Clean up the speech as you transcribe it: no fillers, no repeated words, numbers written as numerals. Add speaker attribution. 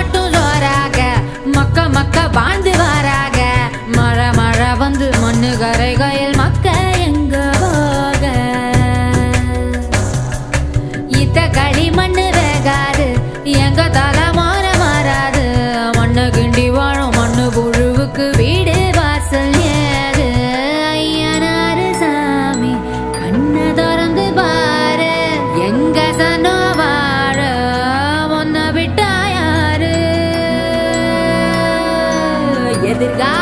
Speaker 1: மட்டும் ஜோராக மக்க மக்க வாழ்ந்து வாராக. மழை மழை வந்து மண்ணு கரைகையில் மக்க எங்க போக. இத்த களி மண்ணு வேகாது எங்க தலை மாற மாறாது. மண்ணு கிண்டி வாழும் மண்ணு புழுவுக்கு வீடு வாசல் ஏது. ஐயனாரு சாமி கண்ணை திறந்து பாரு எங்க சனோ வாழ முன்ன விட்டா யாரு. எதிர்கா